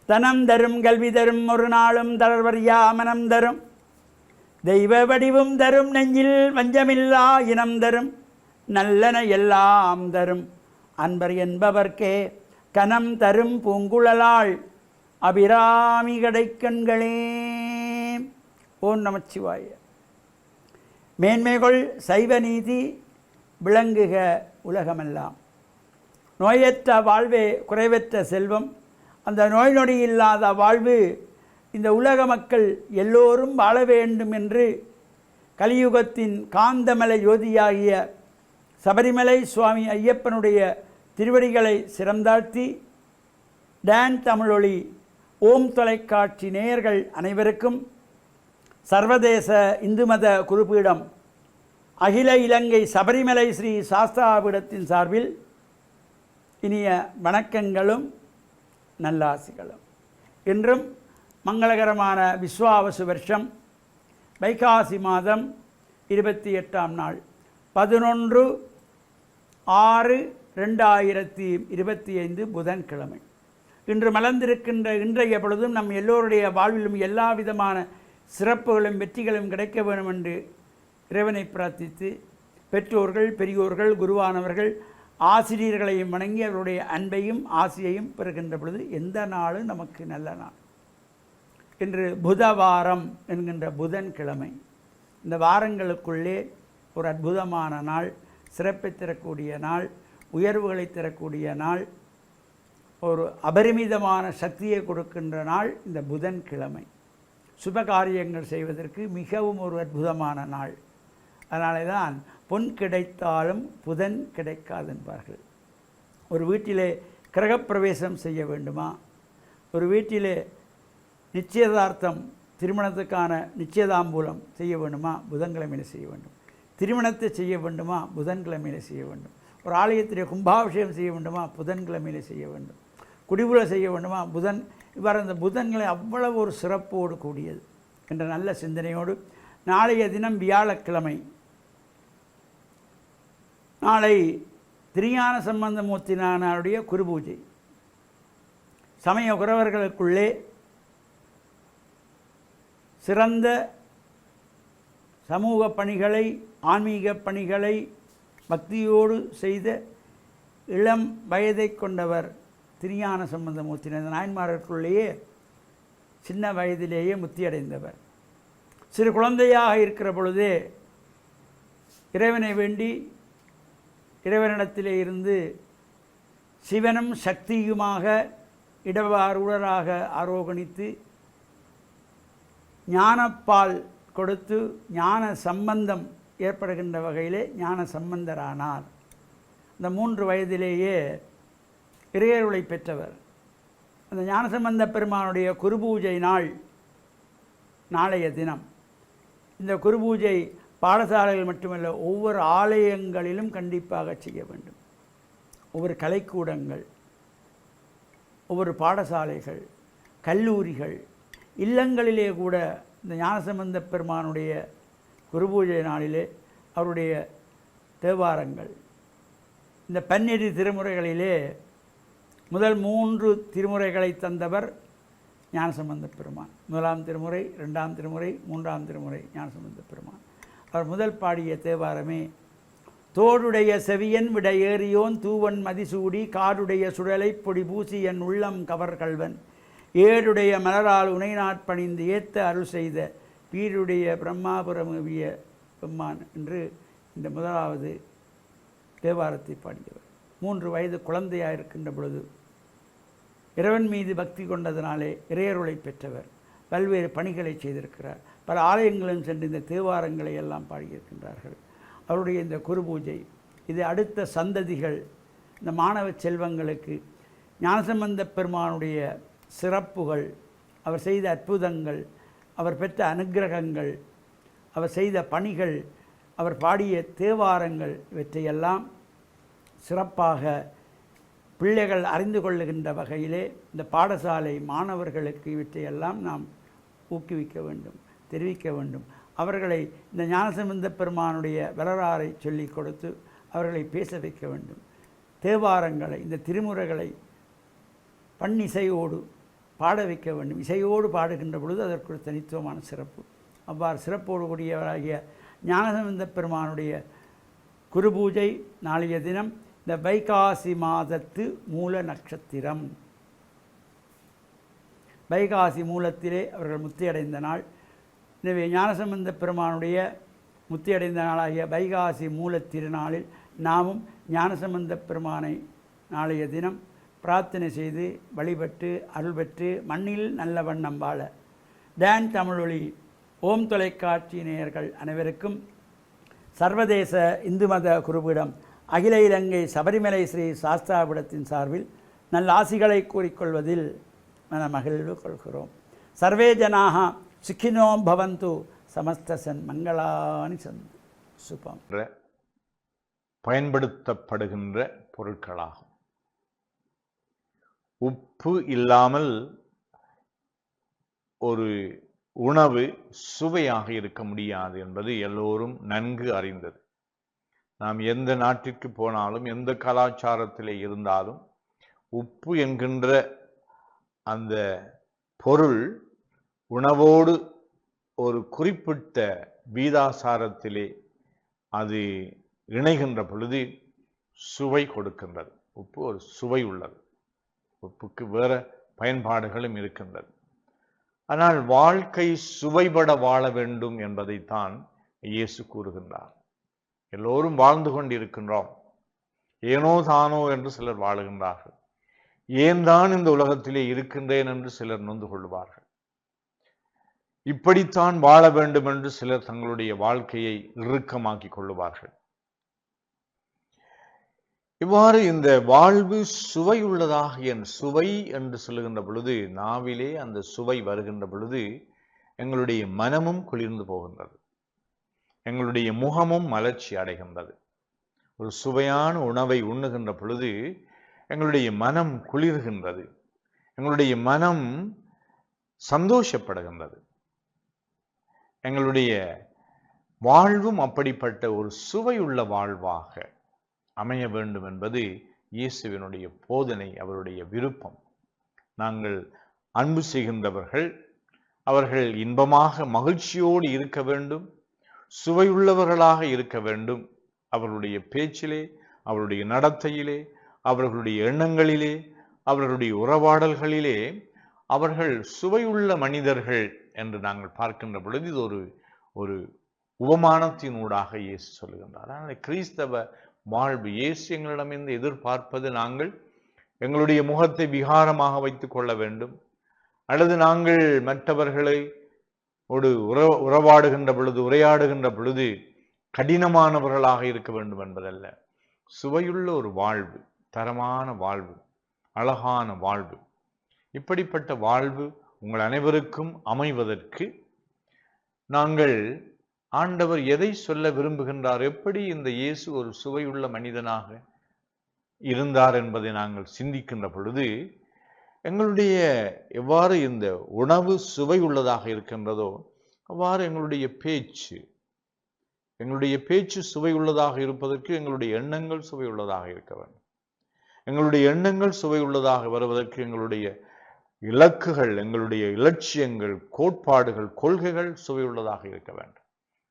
தனம் தரும் கல்வி தரும் ஒரு நாளும் தளர்வறியா மனம் தரும் தெய்வ வடிவும் தரும் நெஞ்சில் வஞ்சமில்லா இனம் தரும் நல்லன எல்லாம் தரும் அன்பர் என்பவர்க்கே கனம் தரும் பூங்குழலாள் அபிராமி கடைக்கண்களே. ஓம் நமச்சிவாய. மேன்மைகள் சைவ நீதி விளங்குக உலகமெல்லாம். நோயற்ற வாழ்வே குறைவற்ற செல்வம். அந்த நோய் நொடி இல்லாத வாழ்வு இந்த உலக மக்கள் எல்லோரும் வாழ வேண்டும் என்று கலியுகத்தின் காந்தமலை ஜோதியாகிய சபரிமலை சுவாமி ஐயப்பனுடைய திருவடிகளை சிறந்தாழ்த்தி டான் தமிழொலி ஓம் தொலைக்காட்சி நேயர்கள் அனைவருக்கும் சர்வதேச இந்து மத குருபீடம் அகில இலங்கை சபரிமலை ஸ்ரீ சாஸ்தாபீடத்தின் சார்பில் இனிய வணக்கங்களும் நல்லாசிகளும். இன்றும் மங்களகரமான விஸ்வாவசு வருஷம் வைகாசி மாதம் 28ஆம் நாள் 11/6/2025 புதன்கிழமை. இன்று மலர்ந்திருக்கின்ற இன்றைய பொழுதும் நம் எல்லோருடைய வாழ்விலும் எல்லா விதமான சிறப்புகளும் வெற்றிகளும் கிடைக்க வேண்டும் என்று இறைவனை பிரார்த்தித்து பெற்றோர்கள் பெரியோர்கள் குருவானவர்கள் ஆசிரியர்களையும் வணங்கி அவருடைய அன்பையும் ஆசையையும் பெறுகின்ற பொழுது எந்த நாளும் நமக்கு நல்ல நாள். இன்று புதவாரம் என்கின்ற புதன்கிழமை. இந்த வாரங்களுக்குள்ளே ஒரு அற்புதமான நாள், சிறப்பை தரக்கூடிய நாள், உயர்வுகளை தரக்கூடிய நாள், ஒரு அபரிமிதமான சக்தியை கொடுக்கின்ற நாள் இந்த புதன்கிழமை. சுபகாரியங்கள் செய்வதற்கு மிகவும் ஒரு அற்புதமான நாள். அதனாலே தான் பொன் கிடைத்தாலும் புதன் கிடைக்காது என்பார்கள். ஒரு வீட்டிலே கிரகப்பிரவேசம் செய்ய வேண்டுமா, ஒரு வீட்டிலே நிச்சயதார்த்தம் திருமணத்துக்கான நிச்சயதாம்பூலம் செய்ய வேண்டுமா, புதன்கிழமையில் செய்ய வேண்டும். திருமணத்தை செய்ய வேண்டுமா, புதன்கிழமையில் செய்ய வேண்டும். ஒரு ஆலயத்திலே கும்பாபிஷேகம் செய்ய வேண்டுமா, புதன்கிழமையில் செய்ய வேண்டும். குடிபுல செய்ய வேண்டுமா, புதன். இவ்வாறு அந்த புதன்களை அவ்வளவு ஒரு சிறப்போடு கூடியது என்ற நல்ல சிந்தனையோடு நாளைய தினம் வியாழக்கிழமை. நாளை திருஞான சம்பந்தமூர்த்தினாருடைய குருபூஜை. சமய குரவர்களுக்குள்ளே சிறந்த சமூக பணிகளை ஆன்மீக பணிகளை பக்தியோடு செய்த இளம் வயதை கொண்டவர் திருஞான சம்பந்தமூர்த்தினார். நாயன்மார்களுக்குள்ளேயே சின்ன வயதிலேயே முத்தியடைந்தவர். சிறு குழந்தையாக இருக்கிற பொழுதே இறைவனை வேண்டி இறைவனிடத்திலே இருந்து சிவனும் சக்தியுமாக இடவாரூடராக ஆரோகணித்து ஞானப்பால் கொடுத்து ஞான சம்பந்தம் ஏற்படுகின்ற வகையிலே ஞான சம்பந்தரானார். இந்த 3 வயதிலேயே இறையருளை பெற்றவர். அந்த ஞானசம்பந்த பெருமானுடைய குருபூஜை நாள் நாளைய தினம். இந்த குருபூஜை பாடசாலைகள் மட்டுமல்ல, ஒவ்வொரு ஆலயங்களிலும் கண்டிப்பாக செய்ய வேண்டும். ஒவ்வொரு கலைக்கூடங்கள், ஒவ்வொரு பாடசாலைகள், கல்லூரிகள், இல்லங்களிலே கூட இந்த ஞானசம்பந்த பெருமானுடைய குருபூஜை நாளிலே அவருடைய தேவாரங்கள், இந்த 12 திருமுறைகளிலே முதல் 3 திருமுறைகளை தந்தவர் ஞானசம்பந்த பெருமான். 1ஆம் திருமுறை, 2ஆம் திருமுறை, 3ஆம் திருமுறை ஞானசம்பந்த பெருமான். அவர் முதல் பாடிய தேவாரமே தோடுடைய செவியன் விட ஏறியோன் தூவன் மதிசூடி காடுடைய சுடலை பொடி பூசி என் உள்ளம் கவர் கல்வன் ஏடுடைய மலரால் உனை நாட்பணிந்து ஏத்த அருள் செய்த பீருடைய பிரம்மாபுரமவிய பெம்மான் என்று இந்த முதலாவது தேவாரத்தை பாடியவர். 3 வயது குழந்தையாக இருக்கின்ற பொழுது இறைவன் மீது பக்தி கொண்டதனாலே இறையருளை பெற்றவர். பல்வேறு பணிகளை செய்திருக்கிறார். பல ஆலயங்களும் சென்று இந்த தேவாரங்களை எல்லாம் பாடியிருக்கின்றார்கள். அவருடைய இந்த குருபூஜை இது அடுத்த சந்ததிகள், இந்த மாணவ செல்வங்களுக்கு ஞானசம்பந்த பெருமானுடைய சிறப்புகள், அவர் செய்த அற்புதங்கள், அவர் பெற்ற அனுக்கிரகங்கள், அவர் செய்த பணிகள், அவர் பாடிய தேவாரங்கள் இவற்றையெல்லாம் சிறப்பாக பிள்ளைகள் அறிந்து கொள்ளுகின்ற வகையிலே இந்த பாடசாலை மாணவர்களுக்கு இவற்றையெல்லாம் நாம் ஊக்குவிக்க வேண்டும், தெரிவிக்க வேண்டும். அவர்களை இந்த ஞானசம்பந்த பெருமானுடைய வரலாறை சொல்லிக் கொடுத்து அவர்களை பேச வைக்க வேண்டும். தேவாரங்களை, இந்த திருமுறைகளை பன்னிசையோடு பாட வைக்க வேண்டும். இசையோடு பாடுகின்ற பொழுது அதற்கு ஒரு தனித்துவமான சிறப்பு. அவ்வாறு சிறப்போடு கூடியவராகிய ஞானசம்பந்த பெருமானுடைய குரு பூஜை நாளைய தினம் இந்த வைகாசி மாதத்து மூல நட்சத்திரம். வைகாசி மூலத்திலே அவர்கள் முத்தியடைந்த நாள். எனவே ஞானசம்பந்த பெருமானுடைய முத்தியடைந்த நாளாகிய வைகாசி மூல திருநாளில் நாமும் ஞானசம்பந்த பெருமானை நாளைய தினம் பிரார்த்தனை செய்து வழிபட்டு அருள் பெற்று மண்ணில் நல்ல வண்ணம் வாழ டான் தமிழொலி ஓம் தொலைக்காட்சி நேயர்கள் அனைவருக்கும் சர்வதேச இந்து மத குருபீடம் அகில இலங்கை சபரிமலை ஸ்ரீ சாஸ்தாபீடத்தின் சார்பில் நல்ல ஆசிகளை கூறிக்கொள்வதில் மகிழ்வு கொள்கிறோம். சர்வே ஜனாக சுக்கினோ பவந்து சமஸ்தசன் மங்களானி சந்து சுபம். பயன்படுத்தப்படுகின்ற பொருட்களாகும். உப்பு இல்லாமல் ஒரு உணவு சுவையாக இருக்க முடியாது என்பது எல்லோரும் நன்கு அறிந்தது. நாம் எந்த நாட்டிற்கு போனாலும் எந்த கலாச்சாரத்திலே இருந்தாலும் உப்பு என்கின்ற அந்த பொருள் உணவோடு ஒரு குறிப்பிட்ட வீதாசாரத்திலே அது இணைகின்ற பொழுது சுவை கொடுக்கின்றது. உப்பு ஒரு சுவை உள்ளது. உப்புக்கு வேறு பயன்பாடுகளும் இருக்கின்றது. ஆனால் வாழ்க்கை சுவைபட வாழ வேண்டும் என்பதைத்தான் இயேசு கூறுகின்றார். எல்லோரும் வாழ்ந்து கொண்டிருக்கின்றோம். ஏனோ தானோ என்று சிலர் வாழுகின்றார்கள். ஏன் தான் இந்த உலகத்திலே இருக்கின்றேன் என்று சிலர் நொந்து கொள்வார்கள். இப்படித்தான் வாழ வேண்டும் என்று சிலர் தங்களுடைய வாழ்க்கையை இறுக்கமாக்கி கொள்ளுவார்கள். இவ்வாறு இந்த வாழ்வு சுவை உள்ளதாக சுவை என்று சொல்லுகின்ற பொழுது நாவிலே அந்த சுவை வருகின்ற பொழுது எங்களுடைய மனமும் குளிர்ந்து போகின்றது, எங்களுடைய முகமும் மலர்ச்சி அடைகின்றது. ஒரு சுவையான உணவை உண்ணுகின்ற பொழுது எங்களுடைய மனம் குளிர்கின்றது, எங்களுடைய மனம் சந்தோஷப்படுகின்றது. எங்களுடைய வாழ்வும் அப்படிப்பட்ட ஒரு சுவையுள்ள வாழ்வாக அமைய வேண்டும் என்பது இயேசுவினுடைய போதனை, அவருடைய விருப்பம். நாங்கள் அன்பு செய்கின்றவர்கள் அவர்கள் இன்பமாக மகிழ்ச்சியோடு இருக்க வேண்டும், சுவையுள்ளவர்களாக இருக்க வேண்டும். அவர்களுடைய பேச்சிலே, அவருடைய நடத்தையிலே, அவர்களுடைய எண்ணங்களிலே, அவர்களுடைய உறவாடல்களிலே அவர்கள் சுவையுள்ள மனிதர்கள் என்று நாங்கள் பார்க்கின்ற பொழுது இது ஒரு உபமானத்தினூடாக இயேசு சொல்லுகின்றார். ஆனால் கிறிஸ்தவ வாழ்வு இயேசு எங்களிடமிருந்து எதிர்பார்ப்பது நாங்கள் எங்களுடைய முகத்தை விகாரமாக வைத்துக் கொள்ள வேண்டும், அல்லது நாங்கள் மற்றவர்களை உறவாடுகின்ற பொழுது உரையாடுகின்ற பொழுது கடினமானவர்களாக இருக்க வேண்டும் என்பதல்ல. சுவையுள்ள ஒரு வாழ்வு, தரமான வாழ்வு, அழகான வாழ்வு, இப்படிப்பட்ட வாழ்வு உங்கள் அனைவருக்கும் அமைவதற்கு நாங்கள் ஆண்டவர் எதை சொல்ல விரும்புகின்றார், எப்படி இந்த இயேசு ஒரு சுவையுள்ள மனிதனாக இருந்தார் என்பதை நாங்கள் சிந்திக்கின்ற பொழுது எங்களுடைய எவ்வாறு இந்த உணவு சுவை உள்ளதாக இருக்கின்றதோ அவ்வாறு எங்களுடைய பேச்சு சுவை உள்ளதாக இருப்பதற்கு எங்களுடைய எண்ணங்கள் சுவை உள்ளதாக இருக்க வேண்டும். எங்களுடைய எண்ணங்கள் சுவை உள்ளதாக வருவதற்கு எங்களுடைய இலக்குகள், எங்களுடைய இலட்சியங்கள், கோட்பாடுகள், கொள்கைகள் சுவையுள்ளதாக இருக்க வேண்டும்.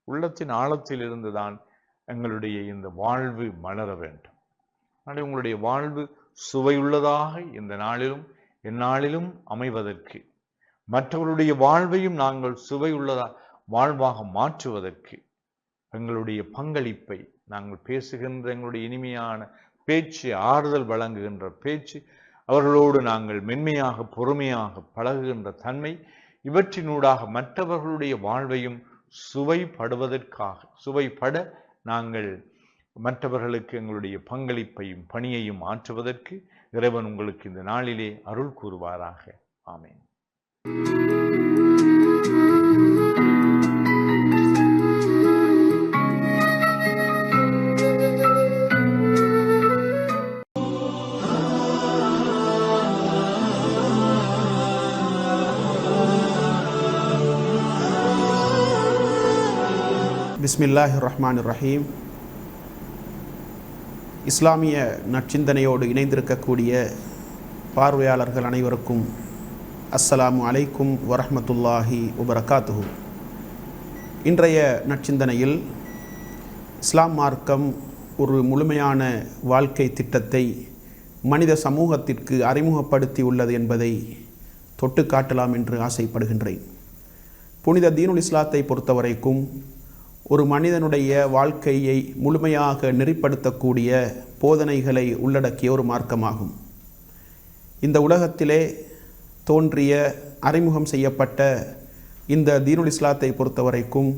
உள்ளத்தின் ஆழத்தில் இருந்துதான் எங்களுடைய இந்த வாழ்வு மலர வேண்டும். ஆனால் உங்களுடைய வாழ்வு சுவையுள்ளதாக இந்த நாளிலும் எந்நாளிலும் அமைவதற்கு, மற்றவர்களுடைய வாழ்வையும் நாங்கள் சுவையுள்ளதா வாழ்வாக மாற்றுவதற்கு எங்களுடைய பங்களிப்பை, நாங்கள் பேசுகின்ற எங்களுடைய இனிமையான பேச்சு, ஆறுதல் வழங்குகின்ற பேச்சு, அவர்களோடு நாங்கள் மென்மையாக பொறுமையாக பழகுகின்ற தன்மை, இவற்றினூடாக மற்றவர்களுடைய வாழ்வையும் சுவைப்பட நாங்கள் மற்றவர்களுக்கு எங்களுடைய பங்களிப்பையும் பணியையும் ஆற்றுவதற்கு இறைவன் உங்களுக்கு இந்த நாளிலே அருள் கூறுவாராக. ஆமென். பிஸ்மில்லாஹிர் ரஹ்மானிர் ரஹீம். இஸ்லாமிய நற்சிந்தனையோடு இணைந்திருக்கக்கூடிய பார்வையாளர்கள் அனைவருக்கும் அஸ்ஸலாமு அலைக்கும் வரஹ்மத்துல்லாஹி வபரகாத்துஹு. இன்றைய நற்சிந்தனையில் இஸ்லாம் மார்க்கம் ஒரு முழுமையான வாழ்க்கை திட்டத்தை மனித சமூகத்திற்கு அறிமுகப்படுத்தி உள்ளது என்பதை தொட்டு காட்டலாம் என்று ஆசைப்படுகின்றேன். புனித தீனுல் இஸ்லாத்தை பொறுத்தவரைக்கும் ஒரு மனிதனுடைய வாழ்க்கையை முழுமையாக நெறிப்படுத்தக்கூடிய போதனைகளை உள்ளடக்கிய ஒரு மார்க்கமாகும். இந்த உலகத்திலே தோன்றிய அறிமுகம் செய்யப்பட்ட இந்த தீனுல் இஸ்லாத்தை பொறுத்தவரைக்கும்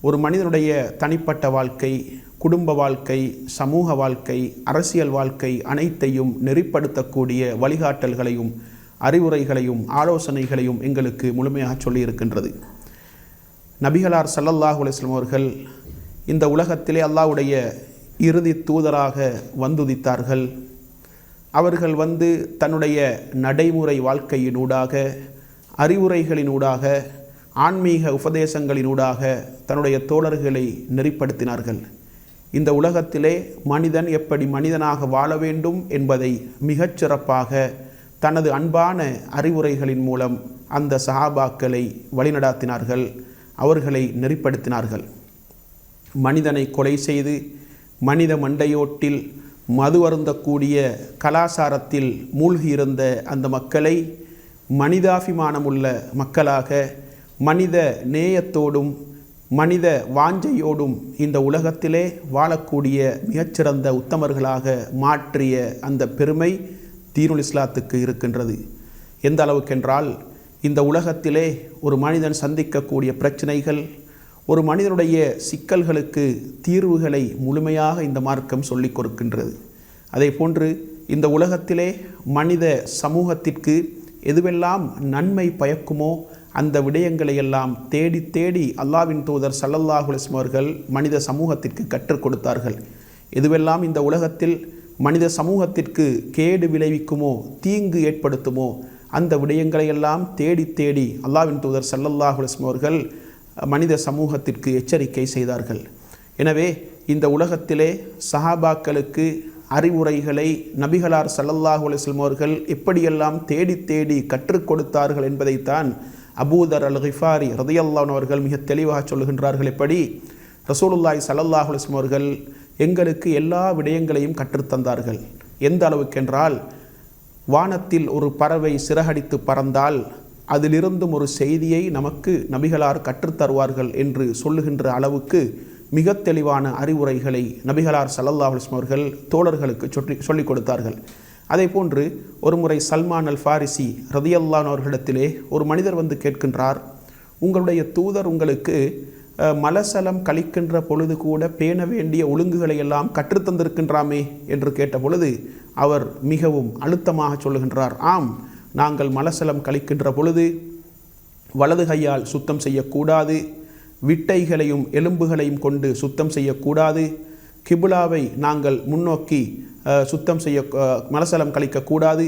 ஒரு மனிதனுடைய தனிப்பட்ட வாழ்க்கை, குடும்ப வாழ்க்கை, சமூக வாழ்க்கை, அரசியல் வாழ்க்கை அனைத்தையும் நெறிப்படுத்தக்கூடிய வழிகாட்டல்களையும் அறிவுரைகளையும் ஆலோசனைகளையும் எங்களுக்கு முழுமையாக சொல்லியிருக்கின்றது. நபிகளார் ஸல்லல்லாஹு அலைஹி வஸல்லம் அவர்கள் இந்த உலகத்திலே அல்லாஹ்வுடைய இறுதி தூதராக வந்துதித்தார்கள். அவர்கள் தன்னுடைய நடைமுறை வாழ்க்கையினூடாக, அறிவுரைகளினூடாக, ஆன்மீக உபதேசங்களினூடாக தன்னுடைய தோழர்களை நெறிப்படுத்தினார்கள். இந்த உலகத்திலே மனிதன் எப்படி மனிதனாக வாழ வேண்டும் என்பதை மிகச்சிறப்பாக தனது அன்பான அறிவுரைகளின் மூலம் அந்த சஹாபாக்களை வழிநடாத்தினார்கள், அவர்களை நெறிப்படுத்தினார்கள். மனிதனை கொலை செய்து மனித மண்டையோட்டில் மது அருந்தக்கூடிய கலாச்சாரத்தில் மூழ்கியிருந்த அந்த மக்களை மனிதாபிமானமுள்ள மக்களாக, மனித நேயத்தோடும் மனித வாஞ்சையோடும் இந்த உலகத்திலே வாழக்கூடிய மிகச்சிறந்த உத்தமர்களாக மாற்றிய அந்த பெருமை தீனுல் இஸ்லாத்துக்கு இருக்கின்றது. எந்த அளவுக்கென்றால், இந்த உலகத்திலே ஒரு மனிதன் சந்திக்கக்கூடிய பிரச்சனைகள், ஒரு மனிதனுடைய சிக்கல்களுக்கு தீர்வுகளை முழுமையாக இந்த மார்க்கம் சொல்லிக் கொடுக்கின்றது. அதே போன்று இந்த உலகத்திலே மனித சமூகத்திற்கு எதுவெல்லாம் நன்மை பயக்குமோ அந்த விடயங்களை எல்லாம் தேடி தேடி அல்லாஹ்வின் தூதர் ஸல்லல்லாஹு அலைஹி வஸல்லம் அவர்கள் மனித சமூகத்திற்கு கற்றுக் கொடுத்தார்கள். எதுவெல்லாம் இந்த உலகத்தில் மனித சமூகத்திற்கு கேடு விளைவிக்குமோ, தீங்கு ஏற்படுத்துமோ அந்த விடயங்களை எல்லாம் தேடி தேடி அல்லாஹ்வின் தூதர் ஸல்லல்லாஹு அலைஹி வஸல்லம் அவர்கள் மனித சமூகத்திற்கு எச்சரிக்கை செய்தார்கள். எனவே இந்த உலகத்திலே சஹாபாக்களுக்கு அறிவுரைகளை நபிகளார் ஸல்லல்லாஹு அலைஹி வஸல்லம் அவர்கள் எப்படியெல்லாம் தேடி தேடி கற்றுக் கொடுத்தார்கள் என்பதைத்தான் அபூதர் அல் கிஃபாரி ரலியல்லாஹு அன்ஹு அவர்கள் மிக தெளிவாக சொல்லுகின்றார்கள். எப்படி ரசூலுல்லாஹி ஸல்லல்லாஹு அலைஹி வஸல்லம் அவர்கள் எங்களுக்கு எல்லா விடயங்களையும் கற்றுத்தந்தார்கள். எந்த அளவுக்கென்றால், வானத்தில் ஒரு பறவை சிறகடித்து பறந்தால் அதிலிருந்தும் ஒரு செய்தியை நமக்கு நபிகளார் கற்றுத்தருவார்கள் என்று சொல்லுகின்ற அளவுக்கு மிக தெளிவான அறிவுரைகளை நபிகளார் ஸல்லல்லாஹு அலைஹி வஸல்லம் அவர்கள் தோழர்களுக்கு சொல்லிக் கொடுத்தார்கள். அதே போன்று ஒரு முறை சல்மான் அல் ஃபாரிசி ரலியல்லாஹு அன்ஹு அவர்களிடத்திலே ஒரு மனிதர் கேட்கின்றார், உங்களுடைய தூதர் உங்களுக்கு மலசலம் கழிக்கின்ற பொழுது கூட பேண வேண்டிய ஒழுங்குகளை எல்லாம் கற்றுத்தந்திருக்கின்றாமே என்று கேட்ட பொழுது அவர் மிகவும் அழுத்தமாக சொல்லுகின்றார், ஆம், நாங்கள் மலசலம் கழிக்கின்ற பொழுது வலது கையால் சுத்தம் செய்யக்கூடாது, விட்டைகளையும் எலும்புகளையும் கொண்டு சுத்தம் செய்யக்கூடாது, கிபுலாவை நாங்கள் முன்னோக்கி மலசலம் கழிக்கக்கூடாது,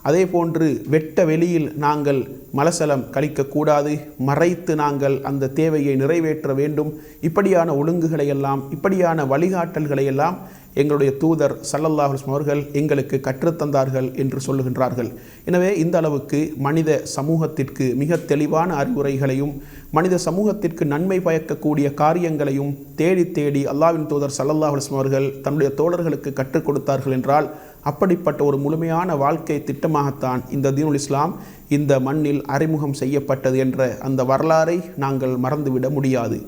அதே போன்று வெட்ட வெளியில் நாங்கள் மலசலம் கழிக்கக்கூடாது, மறைத்து நாங்கள் அந்த தேவையை நிறைவேற்ற வேண்டும். இப்படியான ஒழுங்குகளை எல்லாம், இப்படியான வழிகாட்டல்களை எல்லாம் எங்களுடைய தூதர் ஸல்லல்லாஹு அலைஹி வஸல்லம் அவர்கள் எங்களுக்கு கற்றுத்தந்தார்கள் என்று சொல்லுகின்றார்கள். எனவே இந்த அளவுக்கு மனித சமூகத்திற்கு மிக தெளிவான அறிவுரைகளையும் மனித சமூகத்திற்கு நன்மை பயக்கக்கூடிய காரியங்களையும் தேடி தேடி அல்லாஹ்வின் தூதர் ஸல்லல்லாஹு அலைஹி வஸல்லம் அவர்கள் தன்னுடைய தோழர்களுக்கு கற்றுக் கொடுத்தார்கள் என்றால், அப்படிப்பட்ட ஒரு முழுமையான வாழ்க்கை திட்டமாகத்தான் இந்த தீனுல் இஸ்லாம் இந்த மண்ணில் அறிமுகம் செய்யப்பட்டது என்ற அந்த வரலாறை நாங்கள் மறந்துவிட முடியாது.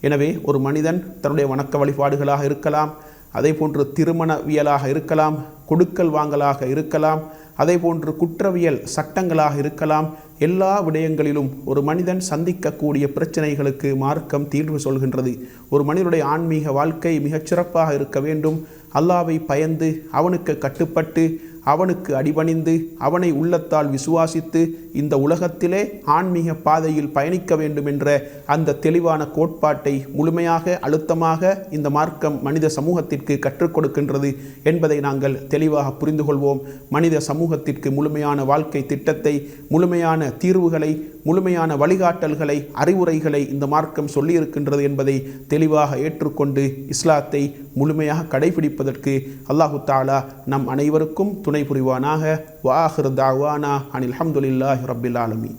எனவே ஒரு மனிதன் தன்னுடைய வணக்க வழிபாடுகளாக இருக்கலாம், அதே போன்று திருமணவியலாக இருக்கலாம், கொடுக்கல் வாங்கலாக இருக்கலாம், அதே போன்று குற்றவியல் சட்டங்களாக இருக்கலாம், எல்லா விடயங்களிலும் ஒரு மனிதன் சந்திக்கக்கூடிய பிரச்சனைகளுக்கு மார்க்கம் தீர்வு சொல்கின்றது. ஒரு மனிதனுடைய ஆன்மீக வாழ்க்கை மிகச்சிறப்பாக இருக்க வேண்டும். அல்லாஹ்வை பயந்து அவனுக்கு கட்டுப்பட்டு அவனுக்கு அடிபணிந்து அவனை உள்ளத்தால் விசுவாசித்து இந்த உலகத்திலே ஆன்மீக பாதையில் பயணிக்க வேண்டும் என்ற அந்த தெளிவான கோட்பாட்டை முழுமையாக அழுத்தமாக இந்த மார்க்கம் மனித சமூகத்திற்கு கற்றுக் கொடுக்கின்றது என்பதை நாங்கள் தெளிவாக புரிந்து கொள்வோம். மனித சமூகத்திற்கு முழுமையான வாழ்க்கை திட்டத்தை, முழுமையான தீர்வுகளை, முழுமையான வழிகாட்டல்களை, அறிவுரைகளை இந்த மார்க்கம் சொல்லியிருக்கின்றது என்பதை தெளிவாக ஏற்றுக்கொண்டு இஸ்லாத்தை முழுமையாக கடைபிடிப்பதற்கு அல்லாஹு தஆலா நம் அனைவருக்கும் துணை புரிவானாக. வ ஆஹிரு தாவானா அனில் ஹம்துலில்லாஹி ரப்பில் ஆலமீன்.